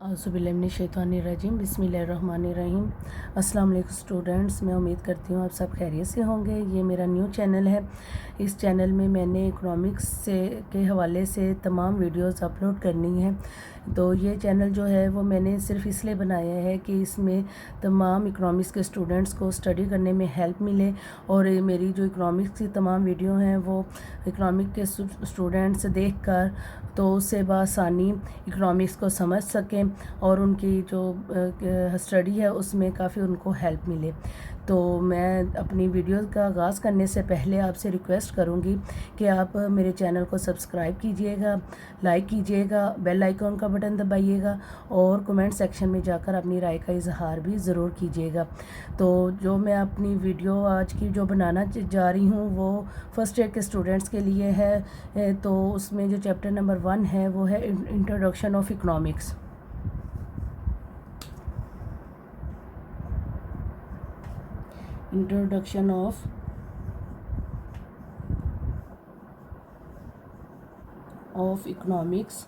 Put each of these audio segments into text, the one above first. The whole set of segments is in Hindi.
औज़ुबिल्लाहिमिनश्शैतानिर्रजीम बिस्मिल्लाहिर्रहमानिर्रहीम। अस्सलाम वालेकुम स्टूडेंट्स, मैं उम्मीद करती हूँ आप सब खैरियत से होंगे। ये मेरा न्यू चैनल है। इस चैनल में मैंने इकोनॉमिक्स से के हवाले से तमाम वीडियोस अपलोड करनी है। तो ये चैनल जो है वो मैंने सिर्फ इसलिए बनाया है कि इसमें तमाम इकोनॉमिक्स के स्टूडेंट्स को स्टडी करने में हेल्प मिले, और मेरी जो इकोनॉमिक्स की तमाम वीडियो हैं वो इकोनॉमिक के स्टूडेंट्स देख कर तो उससे बआसानी इकोनॉमिक्स को समझ सकें और उनकी जो स्टडी है उसमें काफ़ी उनको हेल्प मिले। तो मैं अपनी वीडियो का आगाज़ करने से पहले आपसे रिक्वेस्ट करूंगी कि आप मेरे चैनल को सब्सक्राइब कीजिएगा, लाइक कीजिएगा, बेल आइकॉन का बटन दबाइएगा और कमेंट सेक्शन में जाकर अपनी राय का इजहार भी ज़रूर कीजिएगा। तो जो मैं अपनी वीडियो आज की जो बनाना जा रही हूँ वो फर्स्ट ईयर के स्टूडेंट्स के लिए है। तो उसमें जो चैप्टर नंबर 1 है वो है introduction of economics. Introduction of economics.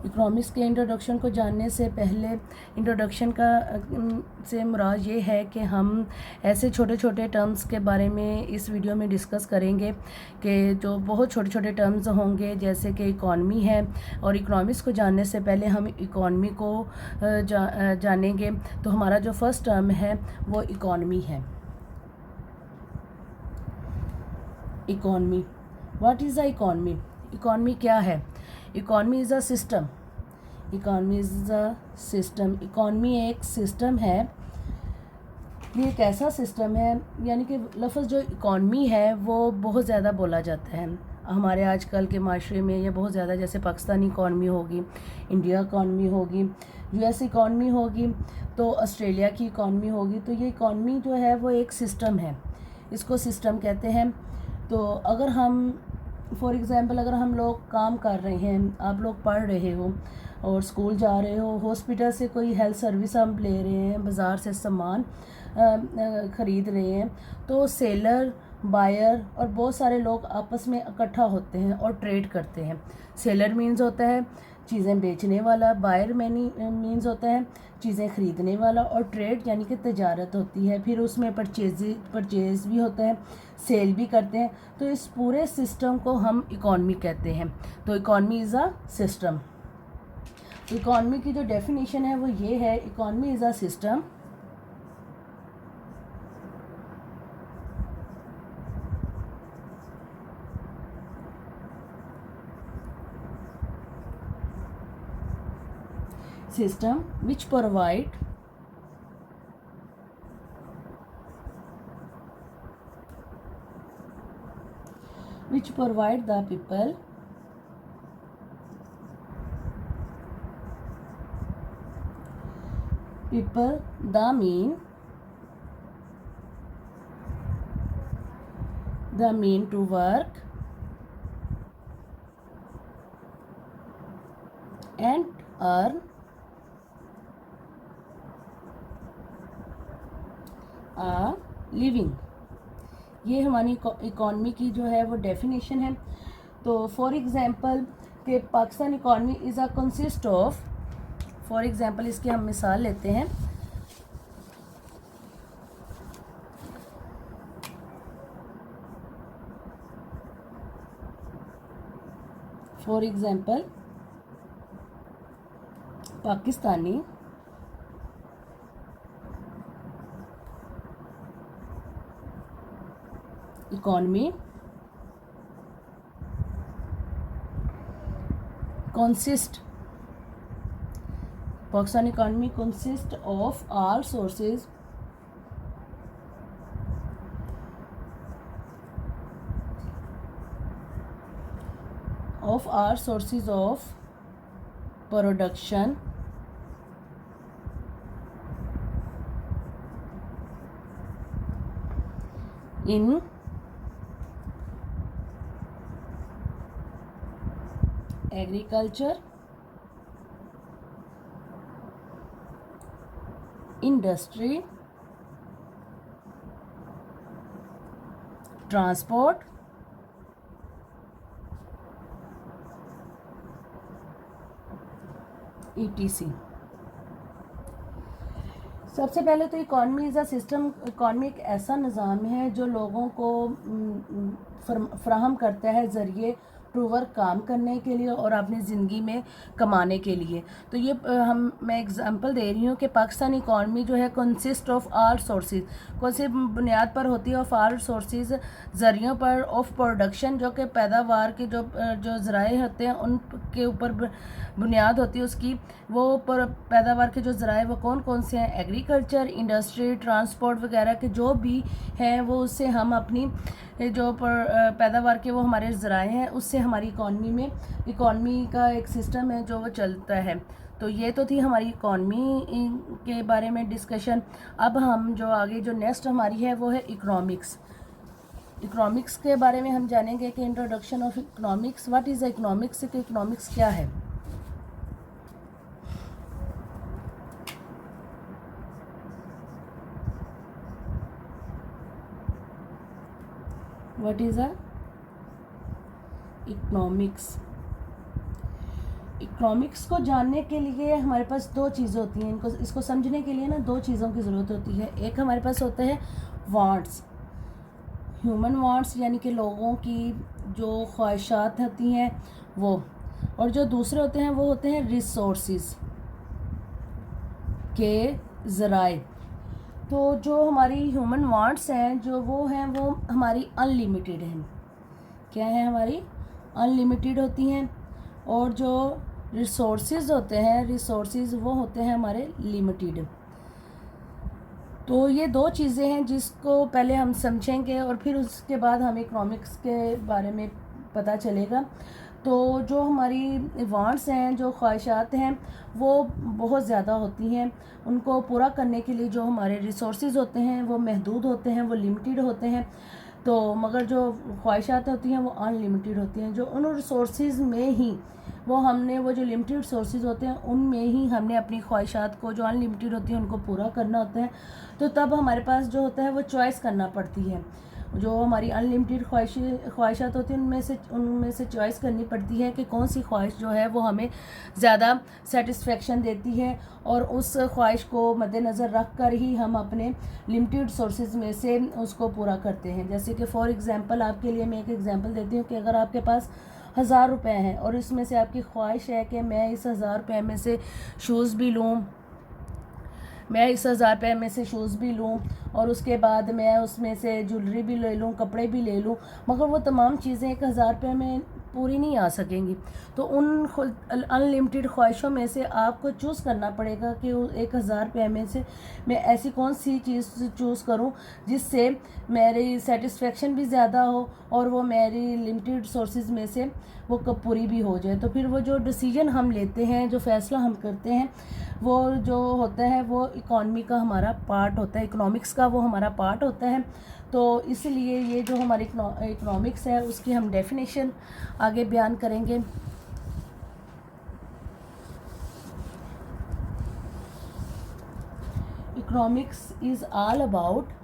Economics के इंट्रोडक्शन को जानने से पहले इंट्रोडक्शन का से मुराद ये है कि हम ऐसे छोटे छोटे टर्म्स के बारे में इस वीडियो में डिस्कस करेंगे कि जो बहुत छोटे छोटे टर्म्स होंगे, जैसे कि इकॉनमी है। और इकोनॉमिक्स को जानने से पहले हम इकॉनमी को जानेंगे। तो हमारा जो फर्स्ट टर्म है वो इकॉनमी है। Economy, what is the economy? Economy क्या है? Economy is a system. Economy is a system. Economy एक सिस्टम है। ये एक ऐसा सिस्टम है, यानी कि लफ्ज़ जो इकॉनमी है वो बहुत ज़्यादा बोला जाता है हमारे आजकल के माशरे में। ये बहुत ज़्यादा, जैसे पाकिस्तानी इकॉनमी होगी, इंडिया इकॉनमी होगी, यूएस इकॉनमी होगी, तो ऑस्ट्रेलिया की इकॉनमी होगी। तो ये इकॉनमी जो है वो एक सिस्टम है, इसको सिस्टम कहते हैं। तो अगर हम फॉर एग्ज़ाम्पल अगर हम लोग काम कर रहे हैं, आप लोग पढ़ रहे हो और स्कूल जा रहे हो, हॉस्पिटल से कोई हेल्थ सर्विस हम ले रहे हैं, बाज़ार से सामान ख़रीद रहे हैं, तो सेलर, बायर और बहुत सारे लोग आपस में इकट्ठा होते हैं और ट्रेड करते हैं। सेलर मीन्स होता है चीज़ें बेचने वाला, बायर मीन्स होता है चीज़ें ख़रीदने वाला, और ट्रेड यानी कि तजारत होती है। फिर उसमें परचेज भी होता है, सेल भी करते हैं। तो इस पूरे सिस्टम को हम इकॉनमी कहते हैं। तो economy is a system. Economy की जो डेफिनेशन है वो ये है, economy is a system system which provide the people the mean to work and earn a living। ये हमारी इकॉनमी की जो है वो डेफिनेशन है। तो फॉर एग्ज़ाम्पल कि Pakistan economy is a consist of, for example इसकी हम मिसाल लेते हैं। For example Pakistani economy consist Pakistan economy consists of all sources of production in agriculture, industry, transport ETC। सबसे पहले तो economy is a system. Economy एक ऐसा निज़ाम है जो लोगों को फ्राहम करता है ज़रिए टू वर्क काम करने के लिए और अपनी ज़िंदगी में कमाने के लिए। तो ये मैं एग्जांपल दे रही हूँ कि पाकिस्तान इकॉनमी जो है कंसिस्ट ऑफ आल सोर्सेज, कौन सी बुनियाद पर होती है? ऑफ आल सोर्सेज, ज़रियों पर, ऑफ प्रोडक्शन, जो कि पैदावार के जो ज़राए होते हैं उनके ऊपर बुनियाद होती है उसकी। वो पैदावार के जो ज़राए वो कौन कौन से हैं? एग्रीकल्चर, इंडस्ट्री, ट्रांसपोर्ट वगैरह के जो भी हैं वो उससे हम अपनी जो पैदावार के वो हमारे ज़राए हैं उससे हमारी इकॉनमी का एक सिस्टम है जो वो चलता है। तो ये तो थी हमारी इकॉनमी के बारे में डिस्कशन। अब हम जो आगे जो नेक्स्ट हमारी है वो है इकोनॉमिक्स। इकोनॉमिक्स के बारे में हम जानेंगे कि introduction of economics, what is economics, कि इकोनॉमिक्स क्या है। What is a economics. Economics को जानने के लिए हमारे पास दो चीज़ें होती हैं। इसको समझने के लिए ना दो चीज़ों की ज़रूरत होती है। एक हमारे पास होते हैं वांट्स, ह्यूमन वांट्स, यानी कि लोगों की जो ख्वाहिशात होती हैं वो, और जो दूसरे होते हैं वो होते हैं रिसोर्सेज के ज़राए। तो जो हमारी ह्यूमन वांट्स हैं जो वो हैं वो हमारी अनलिमिटेड हैं। क्या है? हमारी अनलिमिटेड होती हैं। और जो रिसोर्सेज होते हैं, रिसोर्सेज वो होते हैं हमारे लिमिटेड। तो ये दो चीज़ें हैं जिसको पहले हम समझेंगे और फिर उसके बाद हमें इकोनॉमिक्स के बारे में पता चलेगा। तो जो हमारी वांट्स हैं, जो ख्वाहिशात हैं वो बहुत ज़्यादा होती हैं। उनको पूरा करने के लिए जो हमारे रिसोर्सेज होते हैं वो महदूद होते हैं, वो लिमिटेड होते हैं। तो मगर जो ख्वाहिशात होती हैं वो अनलिमिटेड होती हैं। जो उन रिसोर्सेज में ही वो जो लिमिटेड सोर्सेज होते हैं उनमें ही हमने अपनी ख्वाहिशात को जो अनलिमिटेड होती हैं उनको पूरा करना होता है। तो तब हमारे पास जो होता है वो चॉइस करना पड़ती है। जो हमारी अनलिमिटेड ख्वाहिशात होती हैं उनमें से चॉइस करनी पड़ती है कि कौन सी ख्वाहिश जो है वो हमें ज़्यादा सेटिस्फेक्शन देती है, और उस ख्वाहिश को मद्देनज़र रख कर ही हम अपने लिमिटेड सोर्सेज में से उसको पूरा करते हैं। जैसे कि फॉर एग्ज़ाम्पल आपके लिए मैं एक एग्ज़ाम्पल देती हूँ कि अगर आपके पास 1000 रुपये हैं और इसमें से आपकी ख्वाहिश है कि मैं इस 1000 रुपये में से शूज़ भी लूँ, और उसके बाद मैं उसमें से ज्वेलरी भी ले लूँ, कपड़े भी ले लूँ, मगर वो तमाम चीज़ें 1000 रुपये में पूरी नहीं आ सकेंगी। तो उन अनलिमिटेड ख्वाहिशों में से आपको चूज़ करना पड़ेगा कि 1000 रुपये में से मैं ऐसी कौन सी चीज़ चूज़ करूं जिससे मेरी सेटिस्फेक्शन भी ज़्यादा हो और वो मेरी लिमिटेड सोर्सेज में से वो कब पूरी भी हो जाए। तो फिर वो जो डिसीजन हम लेते हैं, जो फ़ैसला हम करते हैं, वो जो होता है वो इकॉनमी का हमारा पार्ट होता है, इकोनॉमिक्स का वो हमारा पार्ट होता है। तो इसलिए ये जो हमारी इकोनॉमिक्स है उसकी हम डेफिनेशन आगे बयान करेंगे। Economics is all about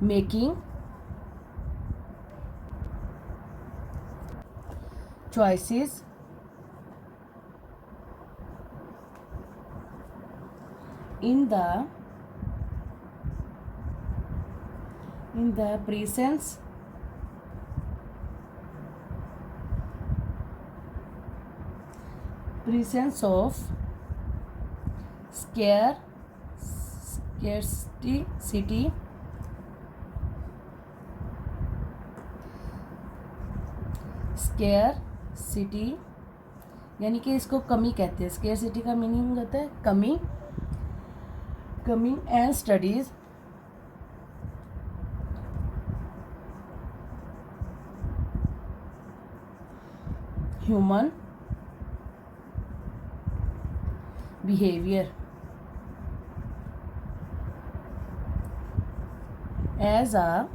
making choices in the presence of scarcity यानी कि इसको कमी कहते हैं। स्केयरसिटी का मीनिंग होता है कमी and studies human behaviour as a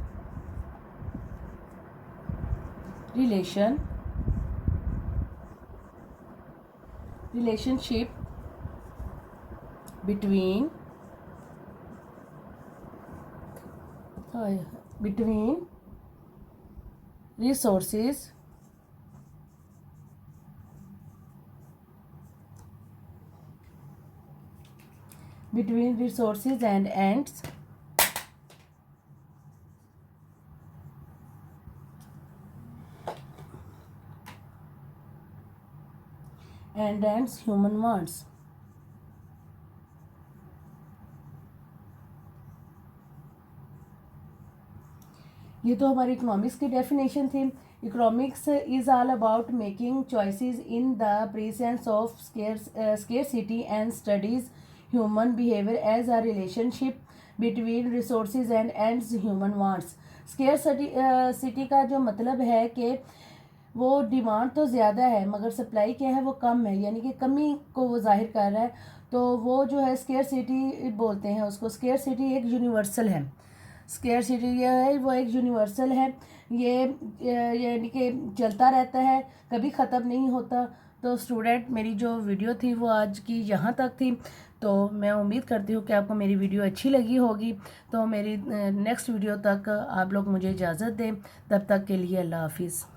relationship between between resources and ends human wants. ये तो हमारी इकोनॉमिक्स की डेफिनेशन थी. Economics is all about making choices in the presence of scarcity and studies human behaviour as a relationship between resources and ends human wants. Scarcity का जो मतलब है कि वो डिमांड तो ज़्यादा है मगर सप्लाई क्या है वो कम है, यानी कि कमी को वो जाहिर कर रहा है. तो वो जो है स्केर्सिटी बोलते हैं उसको. स्केर्सिटी एक यूनिवर्सल है. स्केर्सिटी ये है वो एक यूनिवर्सल है. ये यानी कि चलता रहता है, कभी ख़त्म नहीं होता. तो स्टूडेंट, मेरी जो वीडियो थी वो आज की यहाँ तक थी. तो मैं उम्मीद करती हूँ कि आपको मेरी वीडियो अच्छी लगी होगी. तो मेरी नेक्स्ट वीडियो तक आप लोग मुझे इजाज़त दें. तब तक के लिए अल्लाह हाफिज़.